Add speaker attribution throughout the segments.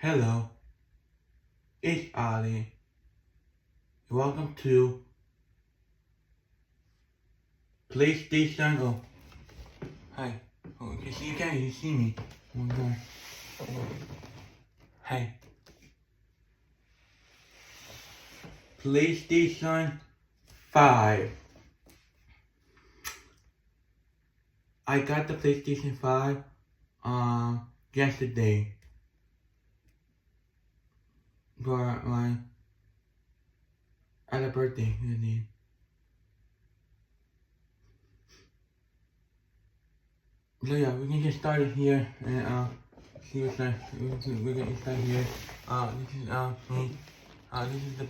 Speaker 1: Hello, it's Ali. Welcome to PlayStation. Oh, hi. Oh, you can't even see me. Oh my god. Hey. PlayStation 5. I got the PlayStation 5 yesterday for my at a birthday. Really. So yeah, we can get started here and see what's next. We're gonna start here. This is me. This is the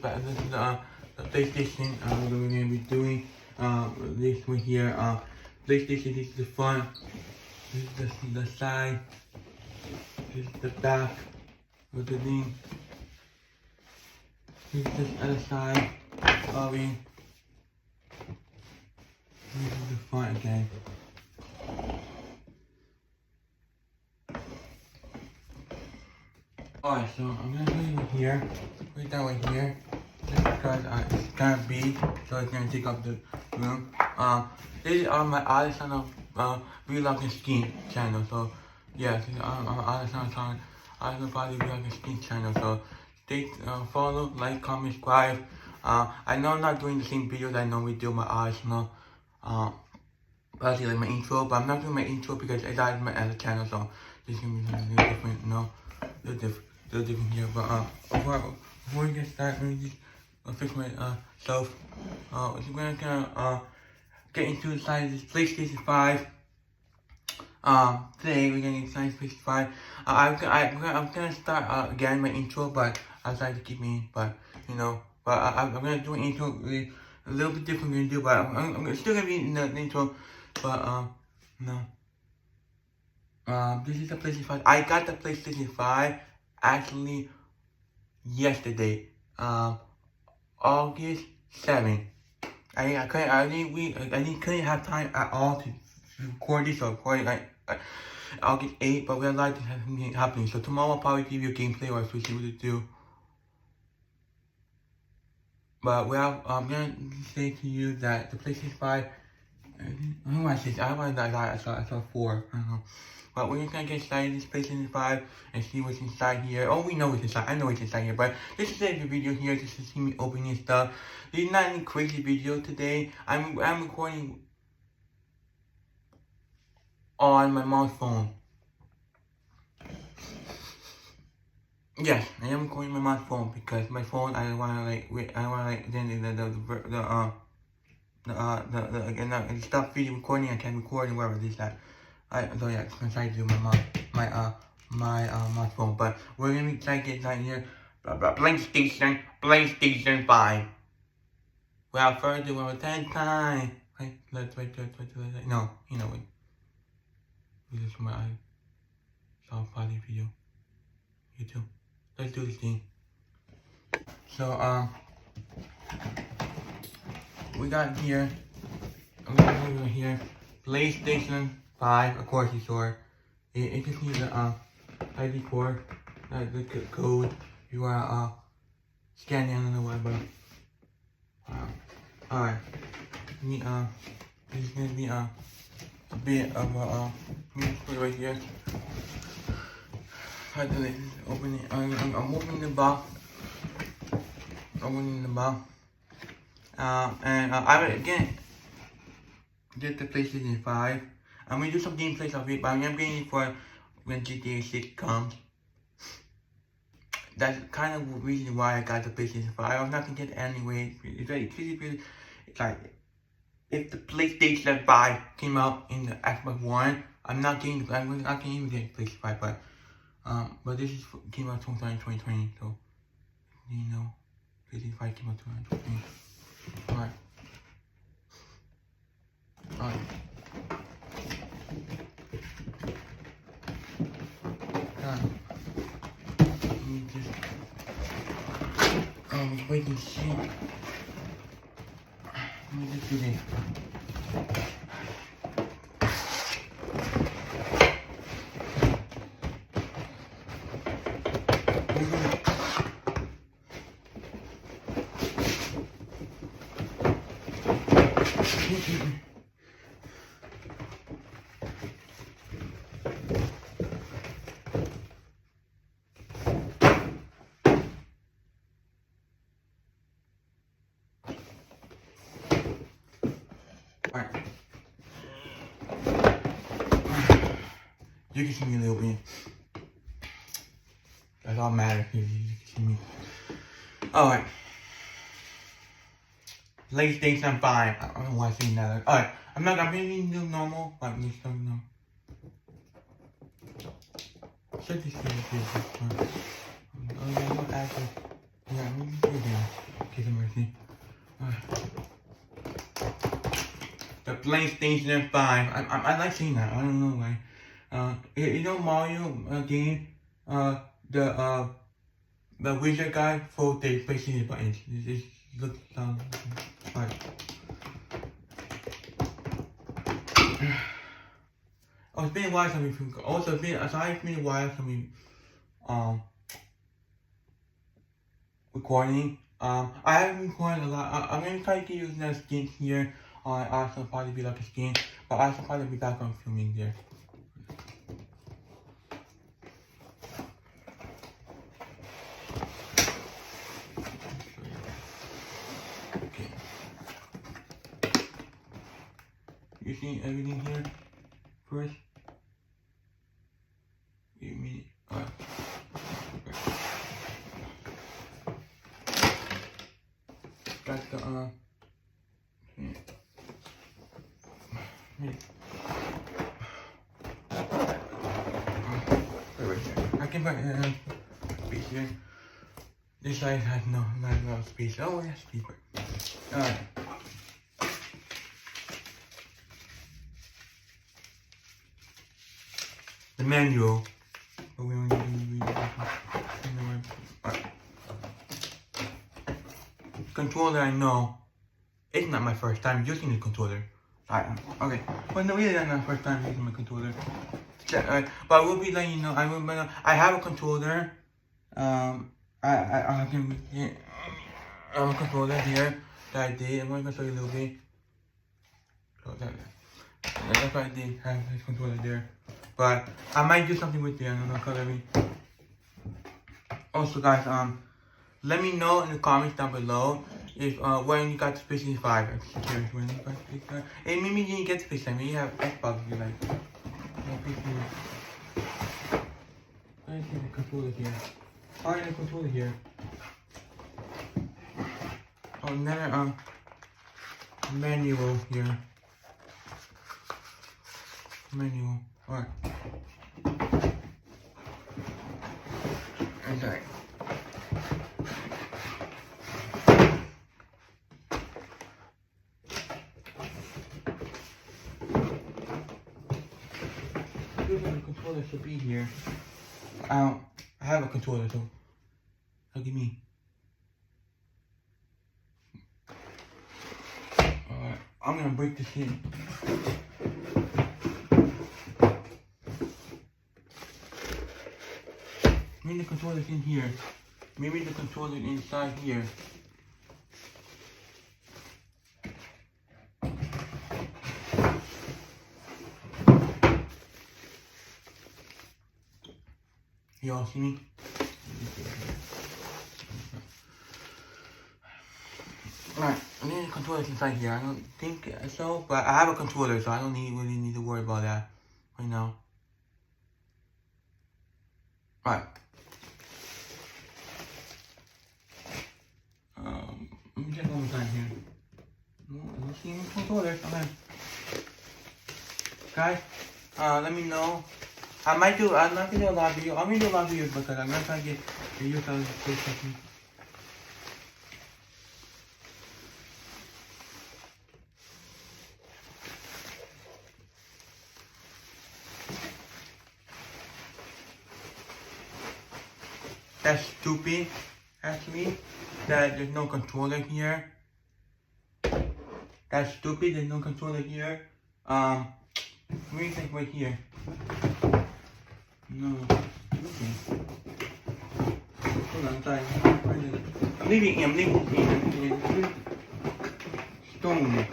Speaker 1: PlayStation. We're gonna be doing this one here. PlayStation. This is the front. This is the side. This is the back of the thing. This is the other side of it. This is the front again. Alright, so I'm gonna put it here, put that one here, just because it's kind of big, so it's gonna take up the room. This is on my Alessandro Vlog and Skin channel, so yeah, this is on Alessandro probably Vlog and Skin channel, so stay, follow, like, comment, subscribe. I know I'm not doing the same videos I normally do my Alessandro, probably like my intro, but I'm not doing my intro because I died my other channel, so this is gonna be something different, you know, they're different here, but before we get started, let me just fix my self. So we're gonna get into the side of this PlayStation 5. Today we're gonna get inside PlayStation 5. I'm gonna start again my intro, but I decided to keep me, but you know, but I'm gonna do an intro really, a little bit different than do, but I'm still gonna be in the intro, but no. This is the PlayStation 5. I got the PlayStation 5 actually yesterday, August 7th. I couldn't have time at all to record this or record it like August 8th, but we had a lot of things happening. So tomorrow I'll probably give you a gameplay or see what to do. But well, I'm gonna say to you that the PlayStation 5. I want to die. I saw 4. I don't know. But we're just gonna get started this PlayStation 5 and see what's inside here. Oh, we know what's inside. I know what's inside here, but this is a video here just to see me opening stuff. This is not any crazy video today. I'm recording on my mom's phone. Yes, I am recording my mom's phone because my phone I wanna stop video recording. I can't record and whatever this that. So yeah, I'm gonna try to do my mom's phone, but we're gonna try to get inside here. PlayStation 5. Without further ado, one more time. Wait, no, you know what? This is my soft body video. YouTube. Let's do this thing. So we got here. I'm gonna go here. PlayStation 5, of course, it's short. It just needs the ID code, the code. You are scan in on the web. Alright. This is gonna be a bit of let me just put it right here. Open it. I'm opening the box. Opening the box. And I will again get the PlayStation 5. I'm gonna do some gameplays of it, but I'm getting it for when GTA 6 comes. That's kind of the reason why I got the PlayStation 5. I was not gonna get it anyway. It's like if the PlayStation 5 came out in the Xbox One, I'm not getting even get the PlayStation 5, but this came out 2020, so you know, PlayStation 5 came out 2020. Alright. Let me just wait and see. Let me just do this. Alright. You can see me a little bit. That's all matters. You can see me. Alright. PlayStation 5. I don't know why I'm saying that. Alright. I'm really do normal, but me stuff now. Should this be this? Oh, yeah, I'm not active. Yeah, I'm going to do that. Kiss him mercy. The PlayStation 5. I like seeing that. I don't know why. You know Mario game? The wizard guy for the PlayStation buttons. This looks right. Oh, it's been a while since we also been a while since we recording. I haven't recorded a lot. I'm gonna try to use that skin here. Also probably be like a skin, but also probably be back on filming there. Okay. You see everything here first? You mean alright. Got the I can put space here. This side has not a lot of space. Oh, yes, space. Alright. The manual. But we only do controller, I know. It's not my first time using the controller. Okay. Well, no, really, that's not my first time using my controller. But I will be letting you know. I have a controller. I can. Yeah, I have a controller here that I did. I'm going to show you a little bit. So that's why I did have this controller there. But I might do something with it. I don't know. Cause also, guys, let me know in the comments down below if when you got the PlayStation 5. I'm curious when you got the PlayStation 5. Hey, maybe you didn't get the PlayStation. Maybe you have Xbox. You're like, I see the controller here. Oh, the controller here. Oh, another manual here. Manual. Alright. I'm sorry. The controller should be here. I have a controller, so look at me. Alright, I'm gonna break this in. Maybe the controller's in here. Maybe the controller's inside here. Y'all see me? Alright, I need a controller inside here. I don't think so, but I have a controller, so I don't really need to worry about that right now. Alright. Let me check one more time here. No, see any controllers. Okay. Guys, let me know. I'm not gonna do a lot of videos. I'm gonna do a lot of videos because I'm not trying to get videos out of the PlayStation. That's stupid, actually, that there's no controller here. That's stupid, there's no controller here. What do you think right here? No. Okay. Hold on, sorry. I'm leaving it. Stone.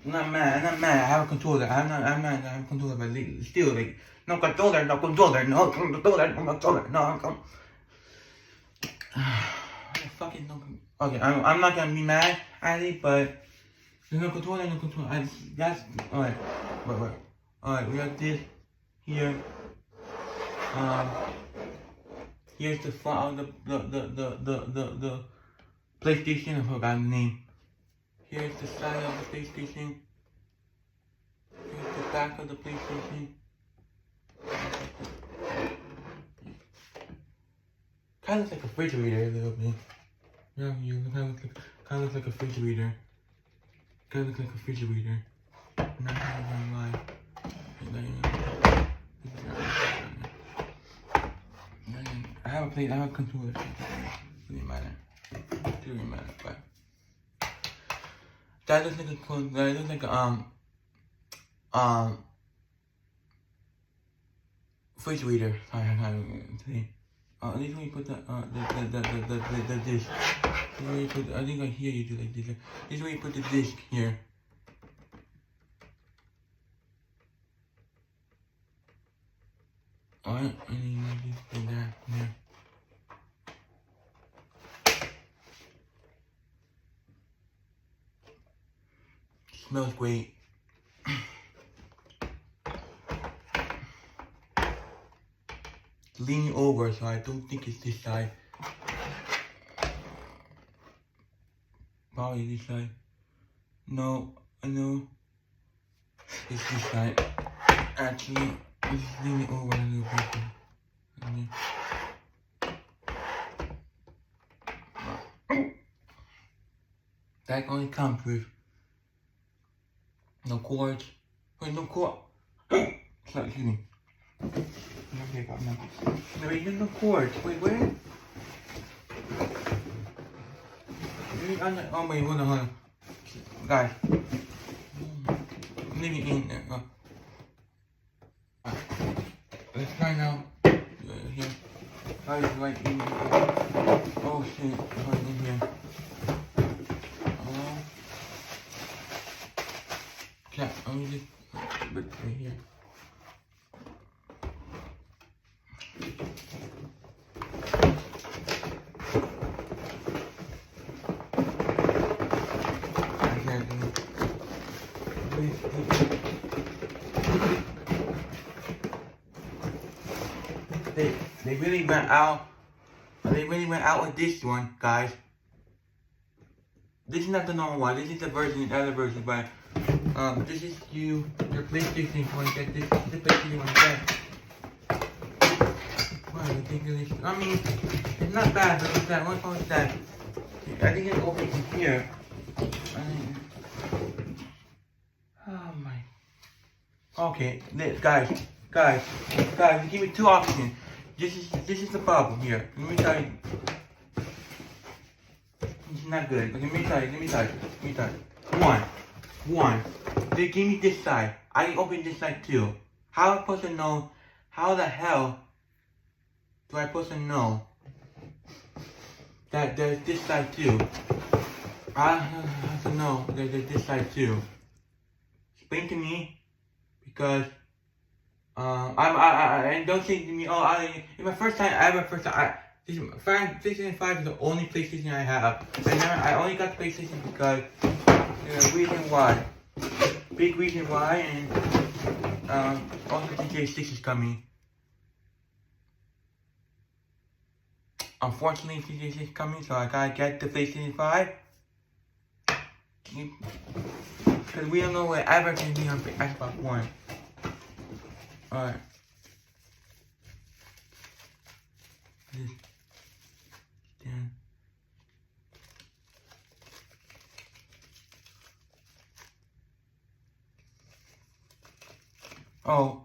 Speaker 1: I'm not mad. I have a controller. I'm not. I have a controller, but still, like, no controller. Fucking no. Okay, I'm not gonna be mad at it, but there's no controller. That's alright. Wait. Alright, we got this here. Here's the front of the PlayStation. I forgot the name. Here's the side of the PlayStation. Here's the back of the PlayStation. Kind of looks like a refrigerator a little bit. Yeah, you kind of looks like a refrigerator. Kind of looks like a refrigerator. I'm not gonna lie. I have a controller. Doesn't matter. But that looks like a refrigerator. Sorry, I'm not saying. At least when you put the disc. I think like here you do like this. This is where you put the disc here. Alright, and then you just put that there. Smells great. It's leaning over, so I don't think it's this side. Probably this side. No, I know. It's this side. Actually, it's leaning over a little bit. That only comes with no cords. Wait, no cord. Sorry, excuse me. Okay, got no. Wait, there's no cords. Wait, where? Oh wait, hold on. Guys. I'm leaving in there. Let's try now. Here. Right in here. Oh shit, right in here. Yeah, let me just put it right here. They really went out. They really went out with this one, guys. This is not the normal one. This is the other version, but this is your PlayStation one. This is the PlayStation one. Wow, ridiculous. I mean, it's not bad, but it's that one phone is that. I think it's open from here. Oh my. Okay, guys, give me two options. This is the problem here. Let me tell you. It's not good. Let me tell you. One. They give me this side. I open this side too. How am I supposed to know? How the hell do I supposed to know that there's this side too? I have to know that there's this side too. Explain to me, because and don't say to me, it's my first time PlayStation 5 is the only PlayStation I have. I only got the PlayStation because there's a reason why. Big reason why, and also GTA 6 is coming. Unfortunately, GTA 6 is coming, so I gotta get the PlayStation 5. Because we don't know what ever can be on Xbox One. Alright. Stand. Oh.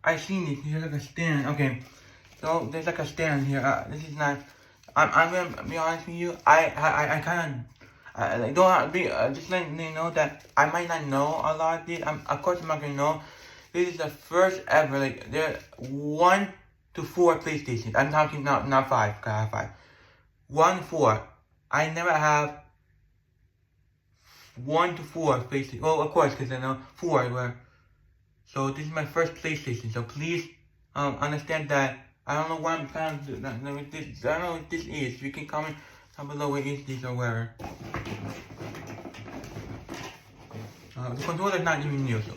Speaker 1: I seen it. Here's like a stand. Okay. So there's like a stand here. This is not. I'm gonna be honest with you. I kind of like don't have to be just letting you know that I might not know a lot of these. Of course I'm not gonna know. This is the first ever like there 1 to 4 PlayStations. I'm talking not 5. 'Cause I have 5. 1 to 4. I never have 1 to 4 PlayStation. Well, of course, because I know 4 were. So this is my first PlayStation. So please understand that I don't know what I'm trying to do. I don't know what this is. You can comment down below what is this or whatever. The controller is not even new. So.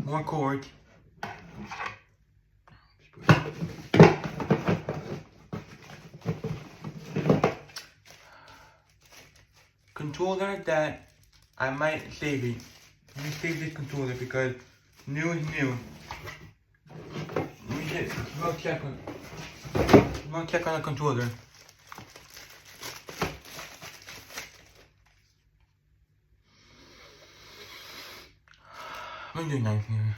Speaker 1: More cords. Controller that I might save it. Let me save this controller because new is new. Let me check on the controller. I'm gonna do a knife here.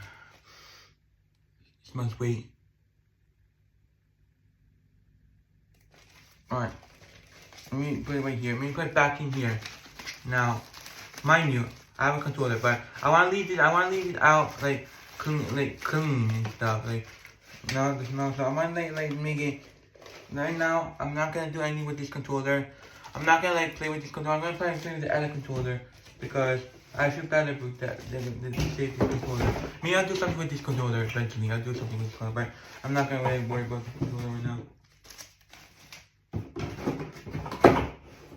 Speaker 1: This must wait. Alright. Let me put it right here. Let me put it back in here. Now, mind you, I have a controller, but I wanna leave it out like clean and stuff. Like no, so I wanna like make it right now. I'm not gonna do anything with this controller. I'm not gonna like play with this controller. I'm gonna play with the other controller because I feel better with that than save this controller. Me, I'll do something with this controller eventually. I'll do something with this controller, but I'm not gonna really worry about the controller right now.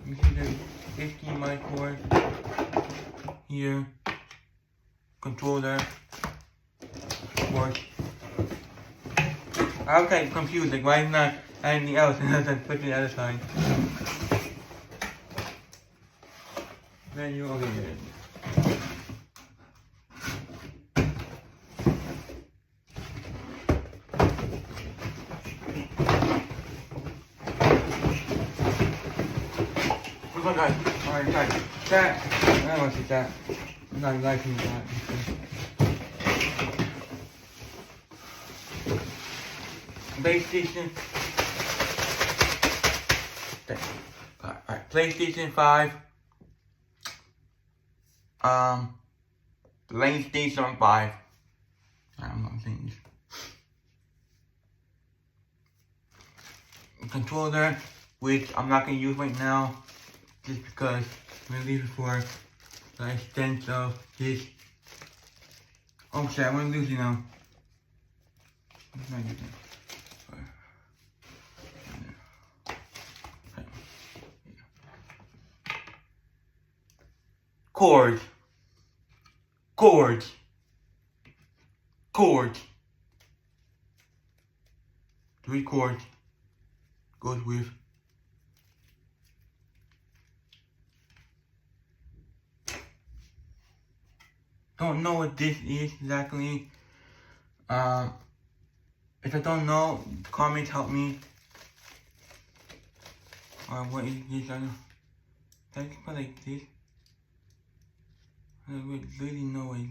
Speaker 1: You see the 15 mic cord here, controller, cord. I was kind of confused, like why not anything else and then put the other side. Then you okay here. Look guys, alright guys, chat, I don't want to see chat. I'm not liking that. PlayStation. Alright, PlayStation 5. PlayStation 5. I'm not saying this. Controller, which I'm not gonna use right now, just because I'm gonna leave it for the extent of this. Oh shit, I'm gonna lose you now. Cords. 3 cords goes with don't know what this is exactly. If I don't know, comments help me. What is this? I think like this. I don't really know it.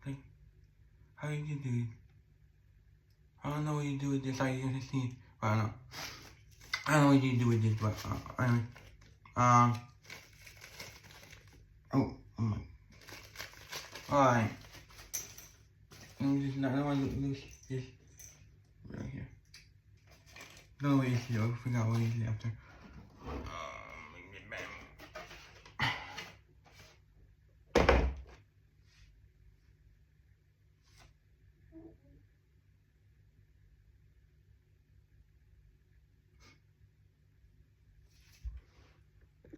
Speaker 1: Like, how do you do it? I don't know what you do with this. I can see. I don't know. I don't know what you do with this, but anyway. Oh my. Alright. I don't want to lose this right here. No, what is it? I forgot what is it after.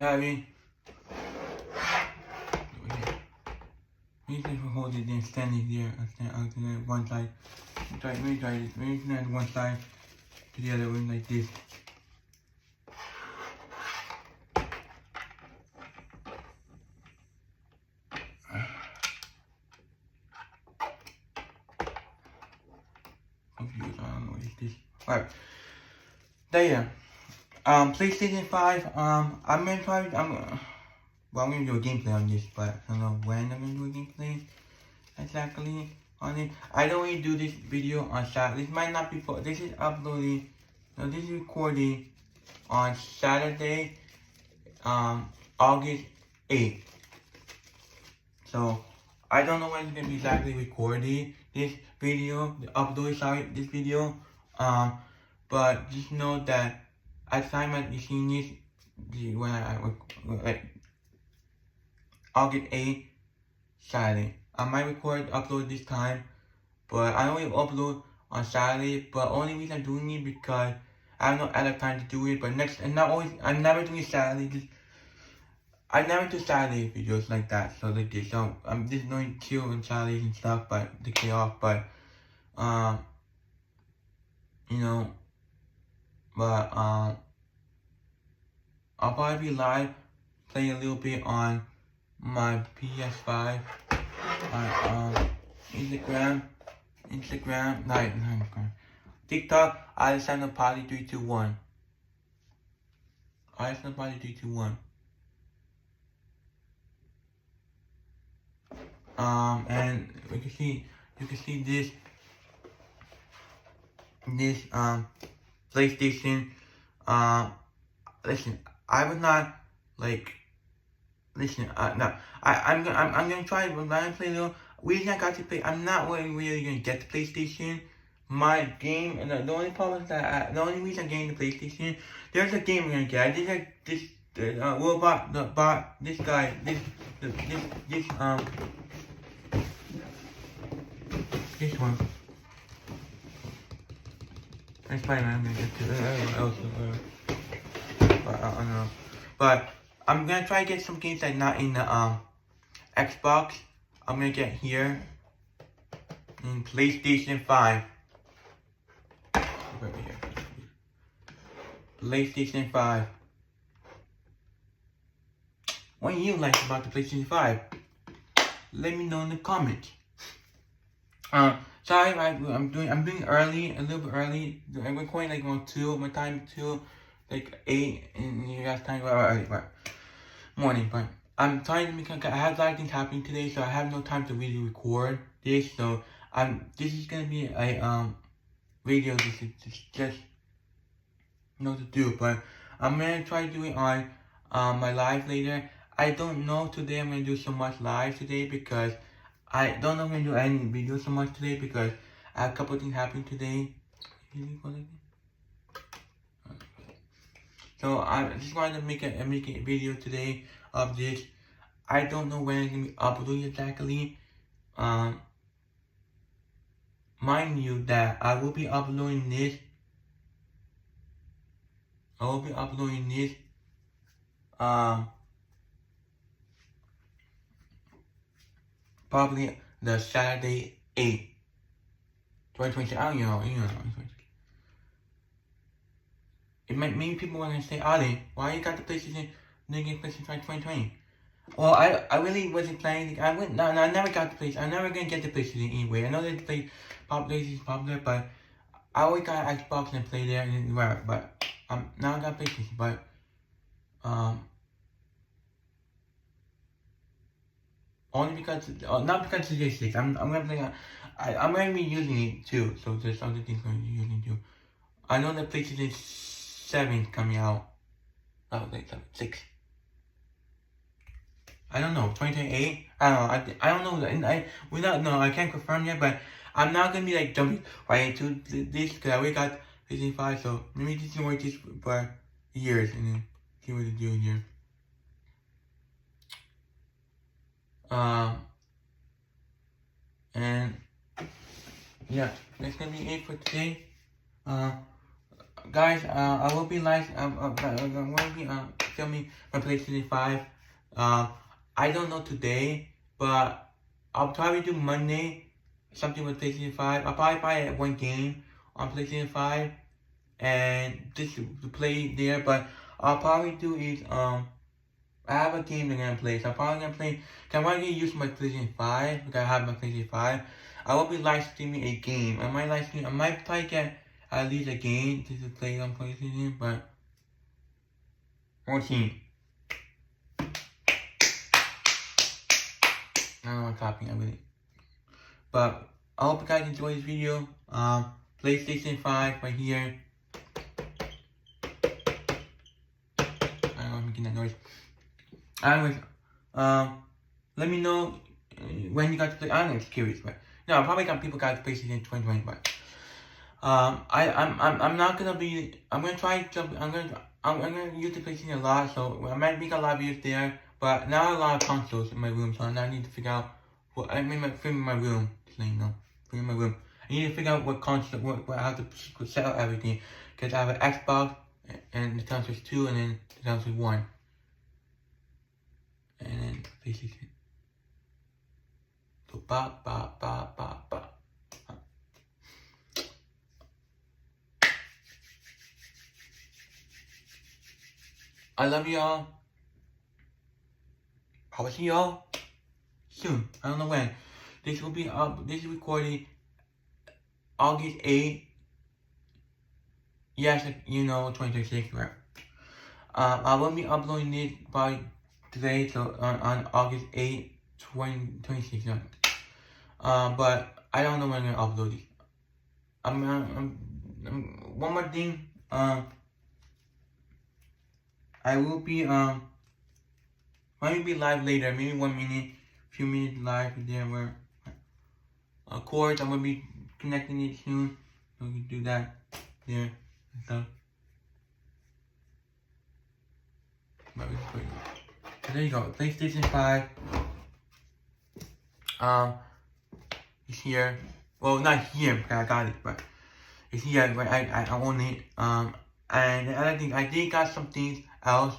Speaker 1: I mean, maybe if I hold it then stand it there, I stand out to the one side. Let me try this. Maybe stand one side to the other one like this. confused. I don't know what is this. Alright. There. PlayStation 5. I'm gonna try. I'm gonna do a gameplay on this, but I don't know when I'm gonna do a gameplay exactly on it. I don't really do this video on Saturday. This might not be for. This is uploading. No, this is recording on Saturday, August 8th. So I don't know when it's gonna be exactly recorded. This video, this video. But just know that at the time that you're seeing this, when like August 8th, Saturday. I might upload this time, but I only upload on Saturday. But only reason I'm doing it because I have no other time to do it. But I'm never doing Saturday. I never do Saturday videos like that. So like this, so I'm just doing chill on Saturdays and stuff, but to get off. But you know, but I'll probably be live playing a little bit on my PS5, on Instagram, TikTok, Alexander Party 321. Alexander Party 321. And you can see this PlayStation. Listen, I was not like. Listen, no, I'm gonna try. When I play a little, reason I got to play, I'm not really gonna get the PlayStation. My game, and the only problem is that the only reason I'm getting the PlayStation, there's a game I'm gonna get. I did like this robot, this guy, this one. That's Spider-Man. I'm gonna get to everyone else, but I don't know. But I'm gonna try to get some games that not in the Xbox. I'm gonna get here in PlayStation 5. Right here. PlayStation 5. What do you like about the PlayStation 5? Let me know in the comments. Sorry, I'm doing early, a little bit early. I'm recording like on 2, my time 2, like 8, and you guys time early, but morning. But I'm trying to make. I have a lot of things happening today, so I have no time to really record this. So this is gonna be a video. This is just know to do, but I'm gonna try to do it on my live later. I don't know today I'm gonna do so much live today because I don't know if I'm gonna do any videos so much today because I have a couple of things happening today. So I just wanted to make a video today of this. I don't know when it's gonna be uploaded exactly. Mind you that I will be uploading this. Probably the Saturday 8th, 2020. I don't know. It might mean people want to say, Ali, why you got the PlayStation? Nigga, PlayStation 2020. Well, I really wasn't planning. I never got the PlayStation. I'm never gonna get the PlayStation anyway. I know that the PlayStation is popular, but I always got Xbox and play there and where. But now I got PlayStation, but only because not because of this. I'm gonna play. I'm gonna be using it too. So there's other things I'm using too. I know that PlayStation 7 coming out. Oh, like 6. I don't know, 2028. I don't know. We don't know. I can't confirm yet, but I'm not gonna be like jumping right into this because I already got PlayStation 5. So maybe just wait this for years and then see what to do here. And yeah, that's gonna be it for today. Guys, I will be live. I'm gonna be filming my PlayStation 5. I don't know today, but I'll probably do Monday something with PlayStation 5. I'll probably buy one game on PlayStation 5 and just to play there. But I'll probably do is I have a game I'm gonna play. So I'm probably gonna play. Cause I'm gonna use my PlayStation 5 because I have my PlayStation 5. I will be live streaming a game. I might probably get at least a game to play on PlayStation, but we'll see. I don't know what's happening, I really. But I hope you guys enjoy this video. PlayStation 5 right here. I don't know, I'm making that noise. Anyways, let me know when you guys play. I don't know, it's curious, but no, I probably got people got PlayStation 2020, but I'm not gonna be. I'm gonna try jump. I'm gonna use the PlayStation a lot, so I might make a lot of videos there. But now I have a lot of consoles in my room, so I need to figure out what I mean. Film in my room, just letting you know. Film in my room. I need to figure out what console, what I have to set up everything, because I have an Xbox and the console 2, and then the console 1. And then PlayStation. So ba. I love y'all. I'll see y'all soon. I don't know when. This will be up. This is recorded August 8th. Yes, 2026, right? I will be uploading it by today, so on August 8th, 2026. But I don't know when I'm gonna upload it. One more thing. I will be might be live later, maybe 1 minute, few minutes live there where of course I'm gonna be connecting it soon. So we can do that there and stuff. So there you go. PlayStation 5 is here. Well, not here because I got it, but it's here where I own it. And the other thing, I did got some things else.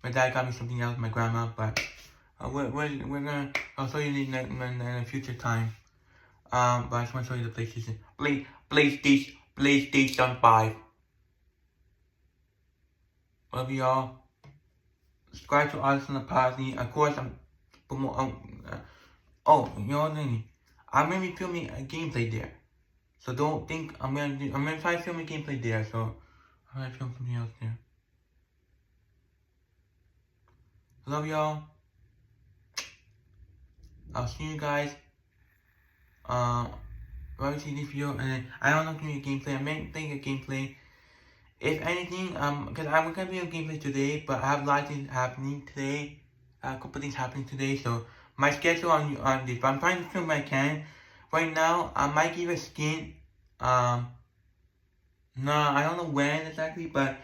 Speaker 1: My dad got me something else, my grandma, but we're gonna, I'll show you in a future time. But I just want to show you the PlayStation. PlayStation 5. Love y'all. Subscribe to us on the party. Of course, I'm you know what I mean? I'm gonna be filming a gameplay there. So don't think I'm gonna try to film a gameplay there, so I'm gonna film something else there. Love y'all. I'll see you guys. When you see this video, and I don't know if it's gonna be a gameplay. I may think a gameplay. If anything, because I'm gonna be a gameplay today, but I have a lot of things happening today. A couple things happening today, so my schedule on this. But I'm trying to film what I can. Right now, I might give a skin. No, I don't know when exactly, but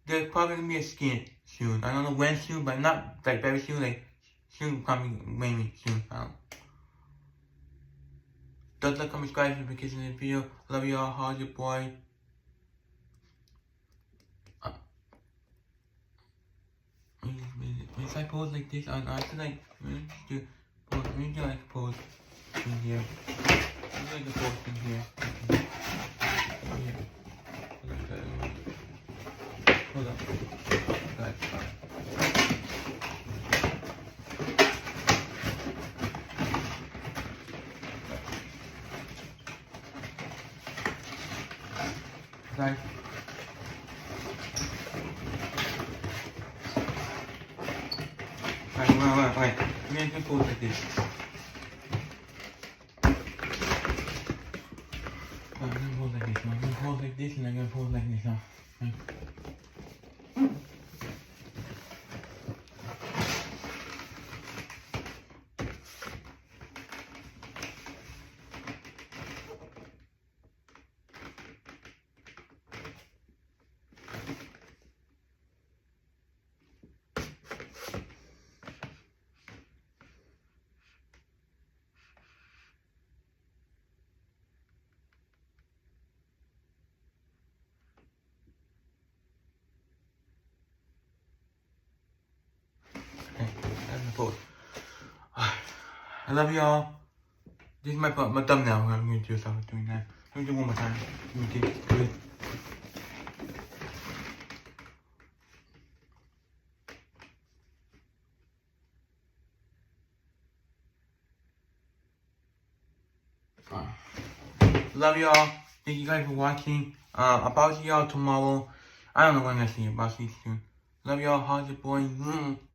Speaker 1: there's probably gonna be a skin soon. I don't know when soon, but not like very soon. Like soon, probably maybe soon. I don't know. Don't like, comment, subscribe if you're in the video. Love y'all. How's your boy? If I pose like this, I feel like let me do like a pose in here. Let me like a pose in here. Hold up. Guys. Guys. Wait. I'm gonna pose like this. I'm gonna pose like this. I'm gonna pose like this, and I'm gonna pose like this now. Okay. I love y'all. This is my thumbnail. I'm going to do something doing that. Let me do one more time. Let me get good. Love y'all. Thank you guys for watching. I'll see y'all tomorrow. I don't know when I see you, but I'll see you soon. Love y'all. How's your boy?